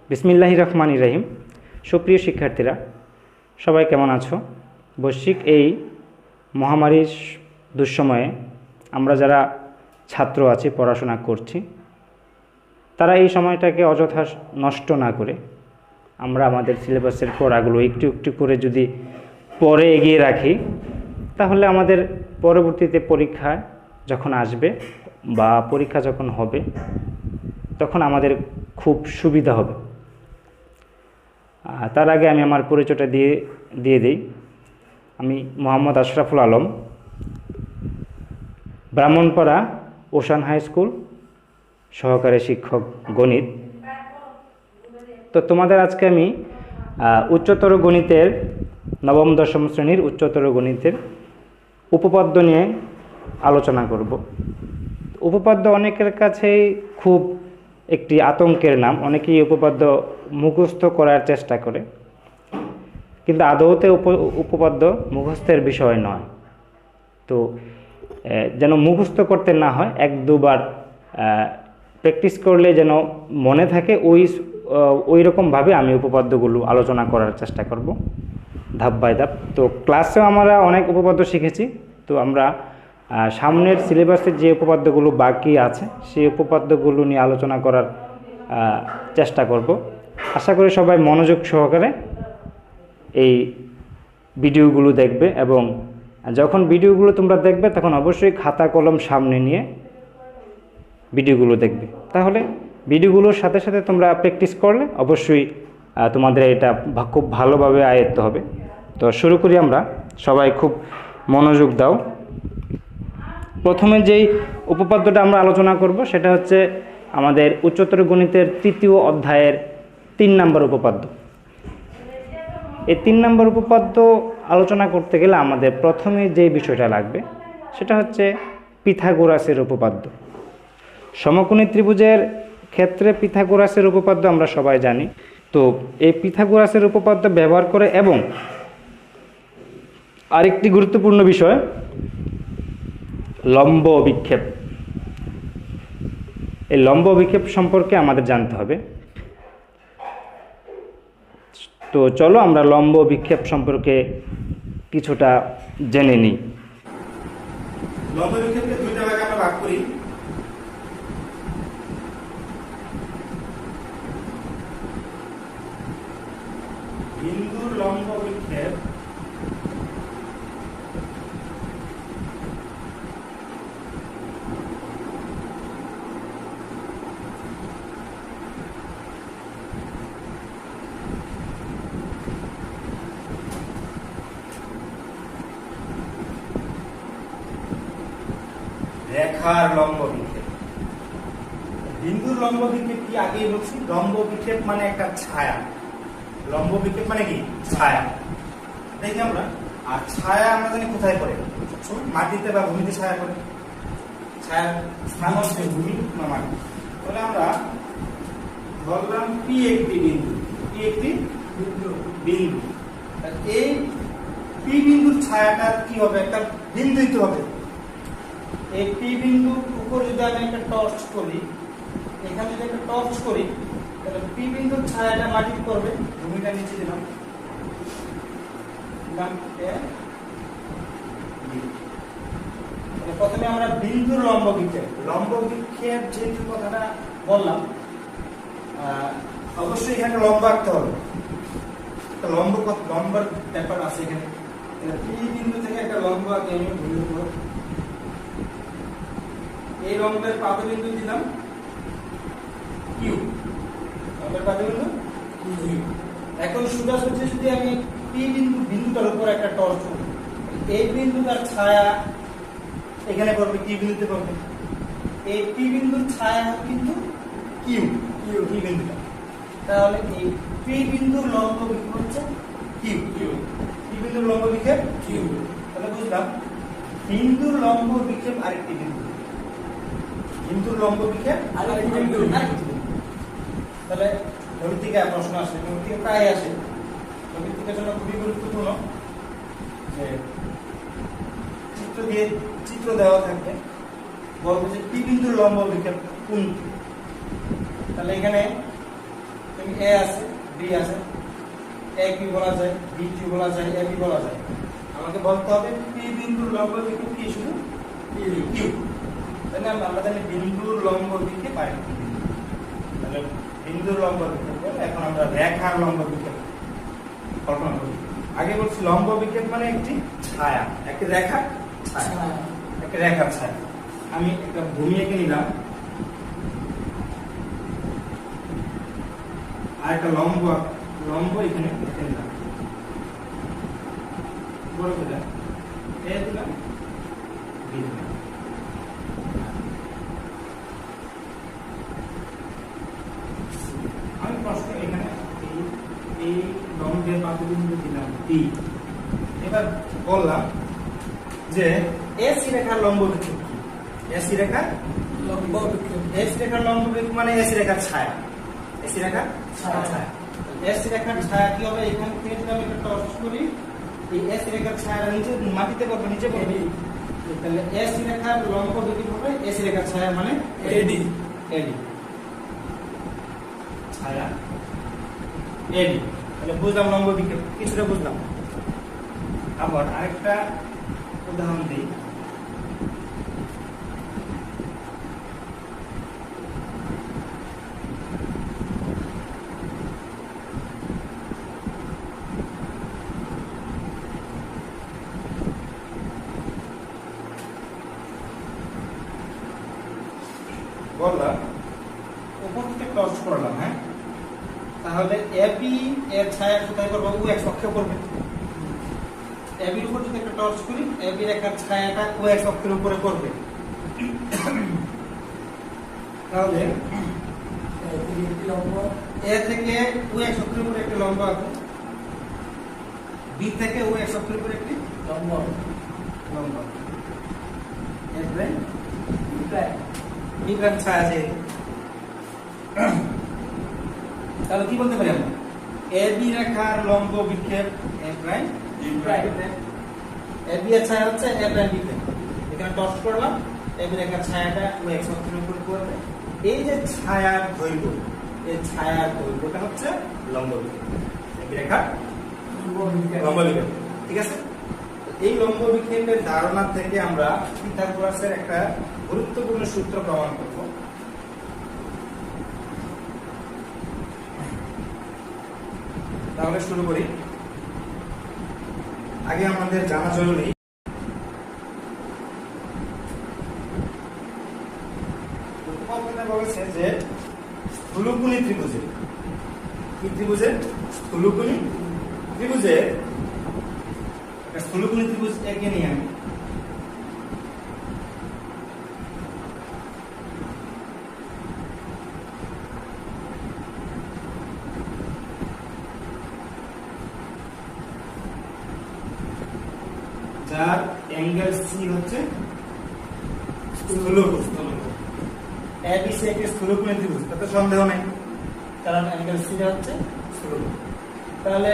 বিসমিল্লাহির রহমানির রহিম। সুপ্রিয় শিক্ষার্থীরা, সবাই কেমন আছো? বৈশ্বিক এই মহামারীর দুঃসময়ে আমরা যারা ছাত্র আছি, পড়াশোনা করছি, তারা এই সময়টাকে অযথা নষ্ট না করে আমরা আমাদের সিলেবাসের পড়াগুলো একটু একটু করে যদি পরে এগিয়ে রাখি, তাহলে আমাদের পরবর্তীতে পরীক্ষা যখন আসবে বা পরীক্ষা যখন হবে, তখন আমাদের খুব সুবিধা হবে। তার আগে আমি আমার পরিচয়টা দিয়ে দিই। আমি Mohammad Ashraful Alam, Brahmanpara ocean high school সহকারী শিক্ষক গণিত। তো তোমাদের আজকে আমি উচ্চতর গণিতের নবম দশম শ্রেণীর উচ্চতর গণিতের উপপাদ্য নিয়ে আলোচনা করব। উপপাদ্য অনেকের কাছেই খুব একটি আতঙ্কের নাম। অনেকেই উপপাদ্য মুখস্থ করার চেষ্টা করে, কিন্তু আদৌতে উপপাদ্য মুখস্থের বিষয় নয়। তো যেন মুখস্থ করতে না হয়, এক দুবার প্র্যাকটিস করলে যেন মনে থাকে, ওই রকমভাবে আমি উপপাদ্যগুলো আলোচনা করার চেষ্টা করব ধাপ বাই ধাপ। তো ক্লাসেও আমরা অনেক উপপাদ্য শিখেছি। তো আমরা সামনের সিলেবাসের যে উপপাদ্যগুলো বাকি আছে সেই উপপাদ্যগুলো নিয়ে আলোচনা করার চেষ্টা করব। আশা করি সবাই মনোযোগ সহকারে এই ভিডিওগুলো দেখবে, এবং যখন ভিডিওগুলো তোমরা দেখবে তখন অবশ্যই খাতা কলম সামনে নিয়ে ভিডিওগুলো দেখবে। তাহলে ভিডিওগুলোর সাথে সাথে তোমরা প্র্যাকটিস করলে অবশ্যই তোমাদের এটা খুব ভালোভাবে আয়ত্ত হবে। তো শুরু করি আমরা, সবাই খুব মনোযোগ দাও। প্রথমে যেই উপপাদ্যটা আমরা আলোচনা করব সেটা হচ্ছে আমাদের উচ্চতর গণিতের তৃতীয় অধ্যায়ের 3 নম্বর উপপাদ্য। এই 3 নম্বর উপপাদ্য আলোচনা করতে গেলে আমাদের প্রথমে যে বিষয়টা লাগবে সেটা হচ্ছে পিথাগোরাসের উপপাদ্য। সমকোণী ত্রিভুজের ক্ষেত্রে পিথাগোরাসের উপপাদ্য আমরা সবাই জানি। তো এই পিথাগোরাসের উপপাদ্য ব্যবহার করে, এবং আরেকটি গুরুত্বপূর্ণ বিষয় লম্ব অভিক্ষেপ। এই লম্ব অভিক্ষেপ সম্পর্কে আমাদের জানতে হবে। তো চলো আমরা লম্ব অভিক্ষেপ সম্পর্কে কিছুটা জেনে নিই। লম্ব অভিক্ষেপকে দুইটা ভাগে আমরা ভাগ করি। বিন্দুর লম্ব অভিক্ষেপ রেখার লম্ব বিক্ষেপ। বিন্দুর লম্ব বিক্ষেপ কি আগেই বলছি, লম্ব বিক্ষেপ মানে একটা ছায়া। লম্ব বিক্ষেপ মানে কি? ছায়া। দেখি আমরা, আর ছায়া আমরা জানি কোথায় পড়ে? মাটিতে বা ভূমিতে ছায়া পড়ে। ছায়ার স্থান হচ্ছে ভূমি বা মাটি। তাহলে আমরা ধরলাম পি একটি বিন্দু, পি একটি বিন্দু। এই পি বিন্দুর ছায়াটা কি হবে? একটা বিন্দু দিতে হবে। এই পি বিন্দুর উপর যদি আমি একটা টর্চ করি, এখানে যদি একটা টর্চ করি, তাহলে পি বিন্দুর ছায়াটা মাটিতে পড়বে। ভূমিটা নিচে দিলাম, প্রথমে আমরা বিন্দুর লম্ব বিক্ষেপ, যেহেতু কথাটা বললাম, অবশ্যই এখানে লম্ব আঁকতে হবে। লম্বার ব্যাপার আছে এখানে। পি বিন্দু থেকে একটা লম্ব আঁকে আমি ভূমির উপর। এই লম্বের পাদবিন্দু দিলাম কিউ। লম্বের পাদবিন্দু কিউ। এখন সোজাসুজি যদি আমি পি বিন্দুটার উপর একটা টর্চ করি, এই বিন্দুটার ছায়া এখানে পড়বে, কি বিন্দুতে পড়বে? এই পি বিন্দুর ছায়া কিন্তু কিউ বিন্দুটা। তাহলে এই পি বিন্দুর লম্ব বিক্ষেপ হচ্ছে কিউ। পি বিন্দুর লম্ব বিক্ষেপ কিউ। তাহলে বুঝলাম বিন্দুর লম্ব বিক্ষেপ আরেকটি বিন্দু, বিন্দুর লম্ব বিক্ষেপ আরেকটি বিন্দু। তাহলে গণিত থেকে প্রশ্ন আসে, গণিত থেকে প্রায় আসে। গণিত থেকে জন্য খুবই গুরুত্বপূর্ণ যে চিত্র দেওয়া থাকবে, বলবে যে পি বিন্দুর লম্ব বিক্ষেপ কোনটি। তাহলে এখানে তুমি এ আছে, বি আছে, এ কি বলা যায়, বি কি বলা যায়, এ বি বলা যায়। আমাকে বলতে হবে পি বিন্দুর লম্ব বিন্দু কি, শুধু কিউ। তাহলে আমরা জানি বিন্দুর লম্ব দিকে পাই। তাহলে বিন্দুর লম্ব বিক্ষেপ বলে এখন আমরা রেখার লম্ব বিক্ষেপ কল্পনা করি। আগে বলছি লম্ব বিক্ষেপ মানে একটি ছায়া, একটি রেখা ছায়া, একটি রেখার ছায়া। আমি একটা ভূমি এঁকে নিলাম, আর একটা লম্ব এখানে এঁকে নিলাম, বড় দিলাম, এ দিলাম, বি দিলাম। আমি প্রশ্ন এখানে এই লম্বের পাদবিন্দু দিলাম ডি। এবার বললাম যে এসি রেখার লম্ব বিক্ষেপ কি? এসি রেখার লম্ব বিক্ষেপ, এসি রেখার লম্ব বিক্ষেপ মানে এসি রেখার ছায়া, এসি রেখার ছায়া। এসি রেখার ছায়া কি হবে? এখান থেকে যদি আমি একটা টর্চ করি, এই এসি রেখার ছায়া নিচে মাটিতে পড়বে, নিচে পড়বে। তাহলে এসি রেখার লম্ব বিক্ষেপ হবে এসি রেখার ছায়া মানে এডি, এডি ছায়া এডি। তাহলে বুঝলাম লম্ব বিক্ষেপ, কিছুটা বুঝলাম। আবার আরেকটা উদাহরণ দিই। বললাম উপর থেকে টর্চ করলাম, হ্যাঁ, তাহলে এবি এর ছায়া কোথায় করবো? ও এক্স অক্ষে করবে। এবির উপর যদি একটা টর্চ করি, এবি রেখার ছায়াটা ও এক্স অক্ষের উপরে করবে। তাহলে এ থেকে ও এক্স অক্ষের উপরে একটি লম্ব আঁকো, বি থেকে ও এক্স অক্ষের উপরে একটি লম্ব, বিজ্ঞান ছায়া আছে। তাহলে কি বলতে পারি আমরা? এবি রেখার লম্ব বিক্ষেপ এ প্রাইম বি প্রাইম, এবি এর ছায়া হচ্ছে এ প্রাইম বি প্রাইম। এখানে টর্চ করলাম, এবি রেখার ছায়াটা ও এক্স অক্ষের উপর করবে। এই যে ছায়ার দৈর্ঘ্য, এই ছায়ার দৈর্ঘ্যটা হচ্ছে লম্ব বিক্ষেপ, এবি রেখার লম্ব বিক্ষেপ। ঠিক আছে? এই লম্ব বিক্ষেপের ধারণা থেকে আমরা পিথাগোরাসের একটা গুরুত্বপূর্ণ সূত্র প্রমাণ করব। তাহলে শুরু করি। আগে আমাদের জানা জরুরি বলেছে যে স্থূলকোণী ত্রিভুজে, কি ত্রিভুজে? স্থূলকোণী ত্রিভুজে, স্থূলকোণী ত্রিভুজ এঁকে নিয়ে আমি যার অ্যাঙ্গেল সি হচ্ছে স্থূলকোণ, এবিসি একটি স্থূলকোণী ত্রিভুজ, তাতে সন্দেহ নেই, কারণ অ্যাঙ্গেল সি হচ্ছে স্থূলকোণ। তাহলে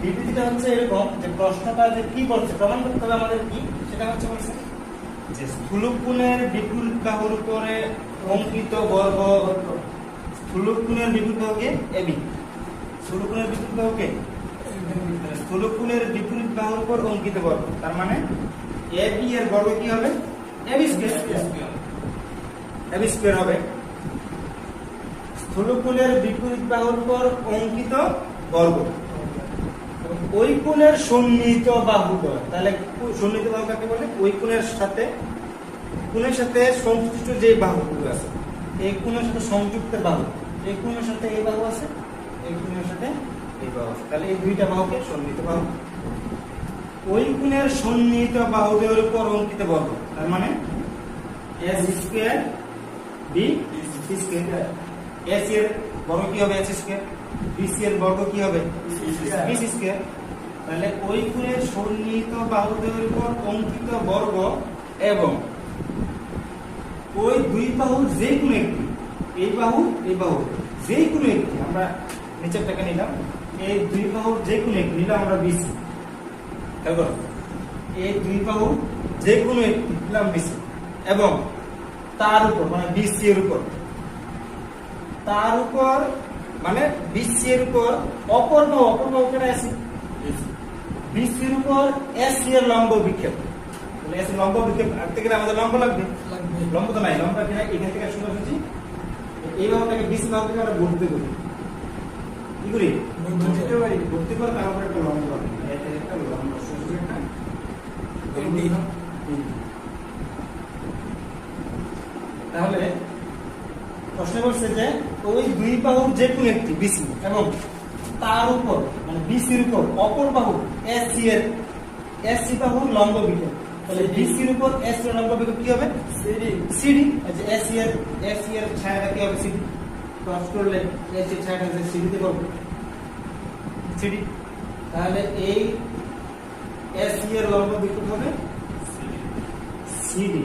বিবৃতিটা হচ্ছে এরকম যে প্রশ্নটা যে কি করছে প্রমাণ করতে হবে আমাদের কি, সেটা হচ্ছে বলছে যে স্থূলকোণের বিপরীত বাহুর উপরে অঙ্কিত বর্গ, স্থূলকোণের বিপরীত বাহুকে এবি, স্থূলকোণের বিপরীত বাহুকে স্থূলকোণের বিপরীত বাহুর উপর অঙ্কিত বর্গ, তার মানে এবি এর বর্গ কি হবে? এবি স্কয়ার, এবি স্কয়ার হবে স্থূলকোণের বিপরীত বাহুর উপর অঙ্কিত বর্গ। ওই কোণের সন্নিহিত বাহু বলে। তাহলে সন্নিহিত বাহু কাকে বলে? ওই কোণের সাথে সংশ্লিষ্ট যে বাহুগুলো আছে, এই কোণের সাথে সংযুক্ত বাহু, এই কোণের সাথে এই বাহু আছে, এই কোণের সাথে এই বাহু আছে। তাহলে এই দুইটা বাহুকে সন্নিহিত বাহু। ওই কোণের সন্নিহিত বাহুদের উপর অঙ্কিত বর্গ, তার মানে S square B square. S এর বর্গ কি হবে? S square. বিসি এর বর্গ কি হবে? BC square. তাহলে ওই কোণের সন্নিহিত বাহুদের উপর অঙ্কিত বর্গ এবং ওই দুই বাহু যে কোনো একটি, এই বাহু যে কোনো একটি, আমরা নিচেরটাকে নিলাম, এই দুই বাহু যে কোনো একটি নিলাম আমরা বিসি, এই দুই বাহু যে কোনো একটি নিলাম বিসি, এবং তার উপর মানে বিসি এর উপর, তার উপর মানে বিসি এর উপর অপর বাহু কেন আছে বিসি এর উপর এসি এর লম্ব বিক্ষেপ, তাহলে এসি লম্ব বিক্ষেপ আনতে গেলে আমাদের লম্ব লাগবে, লম্ব তো নাই, লম্ব কিনা এখান থেকে শুরু হচ্ছে এই বাহুটাকে বিসি বাহু থেকে আমরা ভর্তি করি, কি করি ভর্তি করে তার উপর একটা লম্ব লাগবে, একটা লম্ব সোজা একটা তাহলে প্রশ্ন করছে যে ওই দুই বাহুর যে কোনো একটি বিসি এবং তার উপর মানে বিসির উপর অপর বাহু এসি বাহুর লম্ব বিক্ষেপ, তাহলে বিসির উপর এসি এর লম্ব বিক্ষেপ কি হবে সিডি, আচ্ছা এসি এর ছায়াটা কি হবে সিডি, ক্রস করলে এসি এর ছায়াটা যে সিডি তে করবে সিডি, তাহলে এই এসি এর লম্ব বিক্ষেপ হবে সিডি,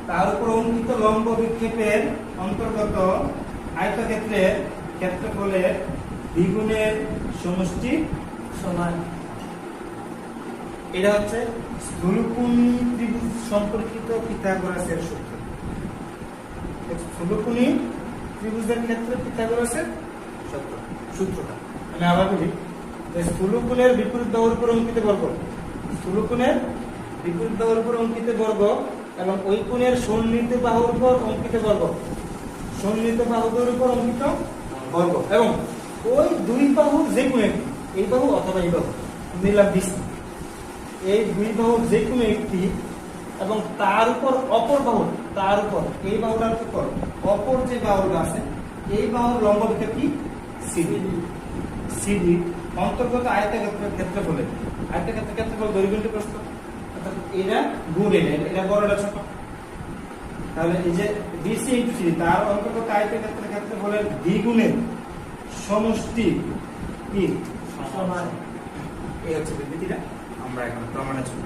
তার উপর অঙ্কিত লম্ব বিক্ষেপের অন্তর্গত আয়তক্ষেত্রের ক্ষেত্রফলের দ্বিগুণের সমষ্টি সমান। এটা হচ্ছে স্থূলকোণী ত্রিভুজ সম্পর্কিত পিথাগোরাসের সূত্র। স্থূলকোণী ত্রিভুজের ক্ষেত্রে পিথাগোরাসের সূত্রটা আমি আবার বলি যে স্থূলকোণের বিপরীত বাহুর উপর অঙ্কিত বর্গ, স্থূলকোণের বিপরীত বাহুর উপর অঙ্কিত বর্গ এবং ওই কোণের সন্নিহিত বাহুর উপর অঙ্কিত বর্গ, সন্নিহিত বাহুর উপর অঙ্কিত বর্গ এবং ওই দুই বাহুর যে কোনো একটি, এই বাহু অথবা এই বাহু নিলাম বিসি, এই দুই বাহুর যে কোনো একটি এবং তার উপর অপর বাহু, তার উপর এই বাহুটার উপর অপর যে বাহুটা আছে এই বাহুর লম্ব বিক্ষেপ কি সিডি, সিডি অন্তর্গত আয়তক্ষেত্রের ক্ষেত্রফলে, আয়তক্ষেত্রের ক্ষেত্রফল দৈর্ঘ্য প্রস্থ, অর্থাৎ এরা গুণ এটা বড়টা ছোট, তাহলে এই যে বিসি ইনটু সিডি তার অন্তর্গত আয়তক্ষেত্রের ক্ষেত্রফলের দ্বিগুণের সমষ্টি কি সমান। এই হচ্ছে বিবৃতিটা, আমরা এখন প্রমাণের জন্য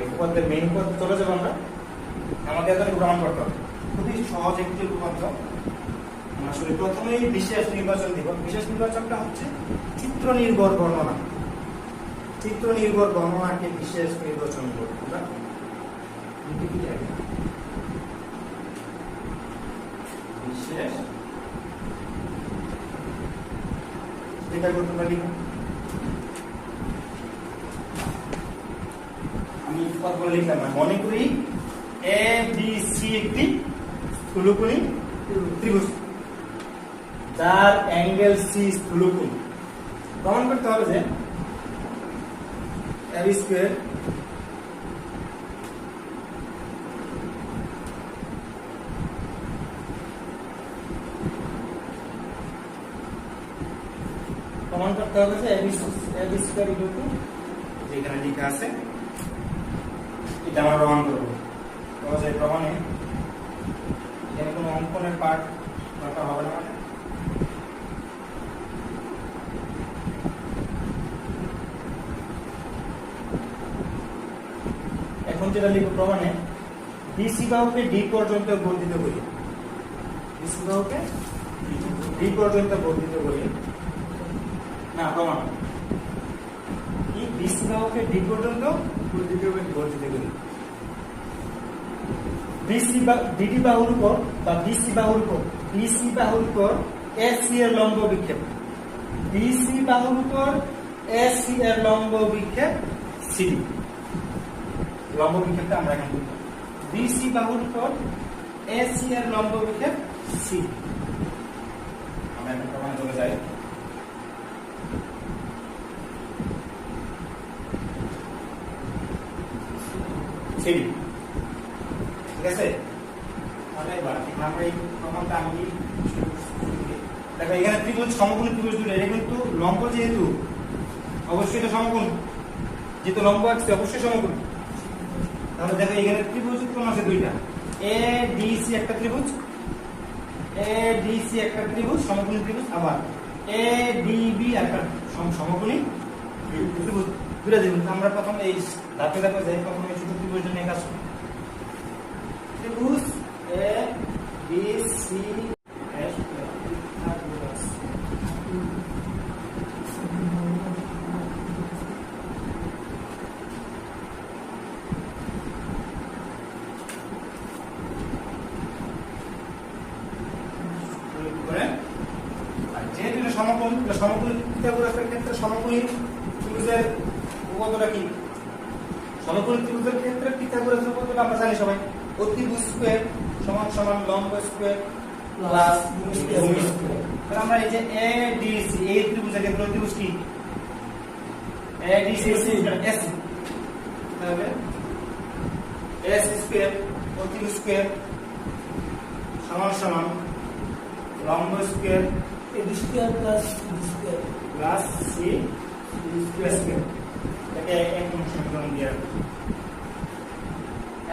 উপপাদ্যের মেইন উপপাদ্য চলে যাবো আমরা, আমাদের এত প্রমাণ করতে হবে, খুবই সহজ একটি উপপাদ্য। আসলে প্রথমেই বিশেষ নির্বাচন দিব, বিশেষ নির্বাচনটা হচ্ছে চিত্র নির্ভর বর্ণনা, চিত্র নির্ভর বর্ণনাকে বিশেষ নির্বাচন করব আমরা। বিশেষ এটা করতে পারি আমি ফর্মুলা লিখলাম, মনে করি এ বি সি একটি স্থূলকোণী ত্রিভুজ যার অ্যাঙ্গেল সি স্থূলকোণ, প্রমাণ করতে হবে যে a স্কয়ার প্রমাণ করতে হবে যে a স্কয়ার ইকুয়াল টু যেখানে লেখা আছে এটা আমরা প্রমাণ করব। সহজে প্রমাণে এখানে কোনো অঙ্কনের পার্ট দরকার হবে না, এখন যেটা লিখব প্রমাণে বিসি বাহুকে ডি পর্যন্ত বর্ধিত করি, বিসি বাহুকে ডি পর্যন্ত বর্ধিত করি না প্রমাণ কি বিসি বাহুকে ডি পর্যন্ত বর্ধিত করি, বিসি বা ডিডি বাহুর উপর বা বিসি বাহুর উপর এসি এর লম্ব বিক্ষেপ, বিসি বাহুর উপর এসি এর লম্ব বিক্ষেপ সিডি, লম্ব বিক্ষেপটা আমরা এখন করব বিসি বাহুর উপর এসি এর লম্ব বিক্ষেপ সি। আমরা এখন প্রমাণ চলে যাই, সিডি ঠিক আছে। তাহলে এবার আমরা এই প্রমাণটা আমি দেখো এখানে ত্রিভুজ সমকোণী ত্রিভুজ দুটো, এটা কিন্তু লম্ব যেহেতু অবশ্যই এটা সমকোণ, যেহেতু লম্ব আছে অবশ্যই সমকোণ, তাহলে দেখো এখানে ত্রিভুজ কোন আছে দুইটা, এ ডি সি একটা ত্রিভুজ, এ ডি সি একটা ত্রিভুজ সমকোণী ত্রিভুজ, আবার এ ডি বি একটা সমকোণী ত্রিভুজ, দুইটা ত্রিভুজ। আমরা প্রথম এই ধাপে ধাপে যাই, প্রথম এই ছোট ত্রিভুজটা নিয়ে কাজ করি, ত্রিভুজ এ বি সি করে সমকোণ, সমকোণী পিথাগোরাসের ক্ষেত্রে সমকোণী ত্রিভুজের উপপাদ্যটা কি? সমকোণী ত্রিভুজের ক্ষেত্রে পিথাগোরাসের উপপাদ্যটা আমরা জানি সবাই, অতিভুজ স্কয়ার সমান সমান লম্ব স্কয়ার প্লাস ভূমি স্কয়ার। তাহলে আমরা এই যে ADC এই ত্রিভুজের ক্ষেত্রে অতিভুজ কি? ADC AC, তাহলে AC স্কয়ার অতিভুজ স্কয়ার সমান সমান লম্ব square AB square plus CD square plus C square. এটাকে এক নম্বর সমীকরণ দিয়ে রাখবো।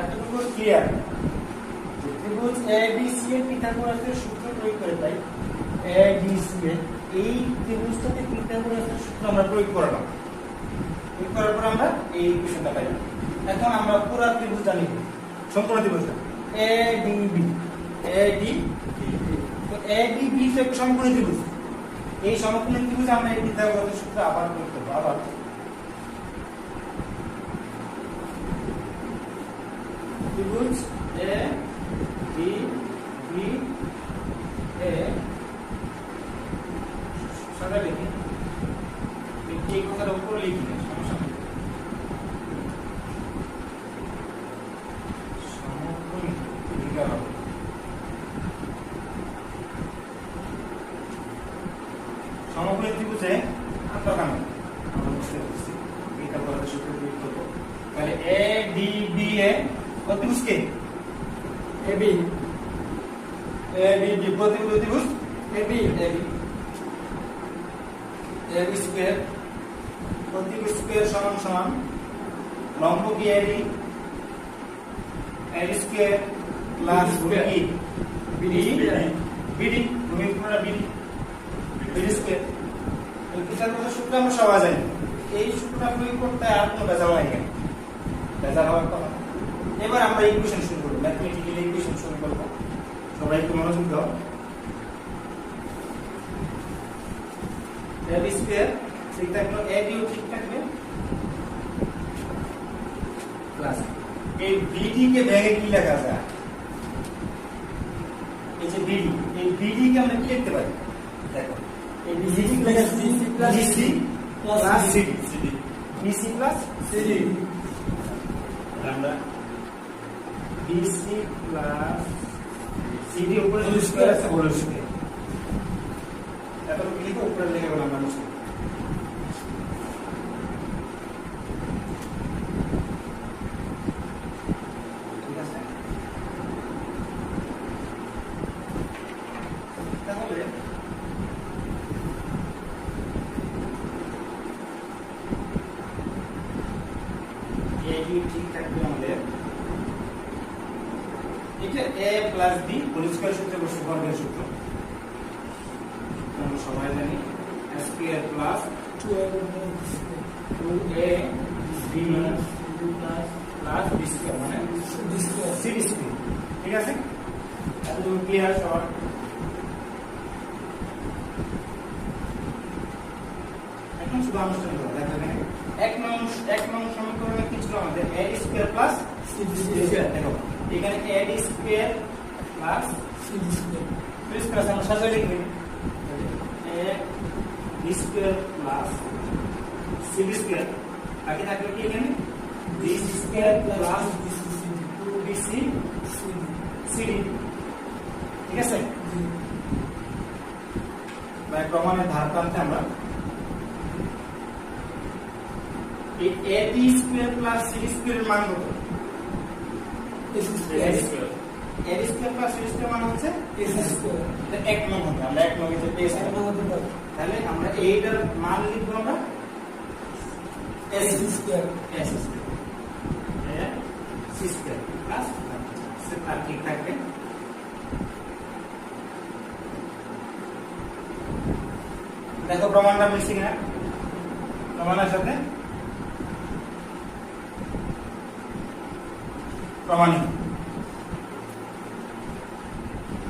এতটুকু ক্লিয়ার? ত্রিভুজ ABC এর পিথাগোরাসের সূত্র প্রয়োগ করে, তাই ADC এর এই ত্রিভুজটাতে পিথাগোরাসের সূত্র আমরা প্রয়োগ করলাম। প্রয়োগ করার পর আমরা এই ইকুয়েশনটা পাইলাম। এখন আমরা পুরো ত্রিভুজ জানি, সম্পূর্ণ ত্রিভুজটা ADB। তো ADB তো একটা সমকোণী ত্রিভুজ। এই সমকোণী ত্রিভুজে আমরা এই পিথাগোরাসের সূত্র আবার প্রয়োগ করব। আবার ত্রিভুজ ADB এ সাদা লিখি, এই কথাটা উপরে লিখি না, সমস্যা নেই। সমকোণী লিখা হবে। সমকোণী ত্রিভুজে আন্তঃগামী আমরা বুঝতে পারছি, পিথাগোরাসের সূত্র প্রয়োগ করব। তাহলে ADB এ অতিভুজ কে? AB প্রতিভুজ অতিভুজ AB স্কয়ার প্রতিভুজ স্কয়ার সমান সমান লম্ব কি AD স্কয়ার প্লাস BD ভূমি পুরো BD স্কয়ার। এই পিথাগোরাসের সূত্র আমরা সবাই জানি, এই সূত্রটা প্রয়োগ করতে আর কোনো ভেজাল নাই, কেন ভেজাল হওয়ার কথা। এবার আমরা ইকুয়েশন শুরু করব, ম্যাথমেটিক্যাল ইকুয়েশন শুরু করব। সবাই একটু মনোযোগ দাও। AB স্কয়ার ঠিক থাকলো, AD ও ঠিক থাকবে, প্লাস এই BD কে ভেঙে কি লেখা যায়? এই যে BD, এই BD কে আমরা কি লিখতে পারি? দেখো এই BD কে লেখা BC plus CD BC plus CD। আমরা BC প্লাস CD উপরে স্কয়ার আছে, হোল স্কয়ার। এতটুকু লিখে উপরে লিখে গেলাম আমরা মুছে। ঠিক আছে? তাহলে AB ঠিক থাকবে আমাদের। এটা A plus B whole square সূত্রে বসে বর্গের সূত্র আমরা সবাই জানি, A square plus 2AB plus B square মানে CD স্কয়ার। ঠিক আছে? এতটুকু ক্লিয়ার সবার? এখন শুধু আনুষ্ঠানিক কথা দেখো, এখানে এক নং সমীকরণে কি ছিল আমাদের? A square plus CD square. দেখো এখানে AD square plus CD square plus plus আমরা সাজিয়ে লিখব AD square plus CD square. আগে থাকলো কি এখানে? BC square plus 2BC CD। ঠিক আছে? বা প্রমাণের ধার টানতে আমরা এই AD square plus CD square এর মান কত? AC square plus CD square মান হচ্ছে AC স্কয়ার। এটা এক নং হবে, আমরা এক নং এর পেয়ে যাব। তাহলে আমরা এইটার মান লিখব আমরা AC square C square plus সেটা ঠিক থাকবে। দেখো প্রমাণটা মিলছে কিনা? প্রমাণের সাথে প্রমাণিত।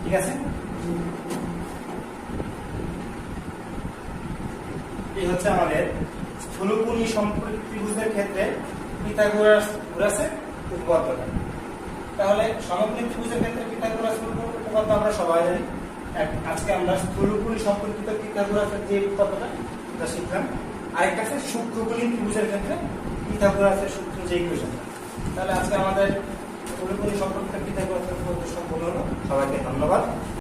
ঠিক আছে? এই হচ্ছে আমাদের স্থূলকোণী সম্পর্কিত ত্রিভুজের ক্ষেত্রে পিথাগোরাসের উপপাদ্যটা। তাহলে সমকোণী ত্রিভুজের ক্ষেত্রে পিথাগোরাসের উপপাদ্য আমরা সবাই জানি, আজকে আমরা স্থূলকোণী সম্পর্কিত পিথাগোরাসের যে কথাটা সেটা শিখলাম। আরেকটা আছে সূক্ষ্মকোণী ত্রিভুজের ক্ষেত্রে পিথাগোরাসের সূত্র যে ইকুয়েশন। তাহলে আজকে আমাদের স্থূলকোণী সম্পর্কিত পিথাগোরাসের উপপাদ্য সম্পূর্ণ হলো। সবাইকে ধন্যবাদ।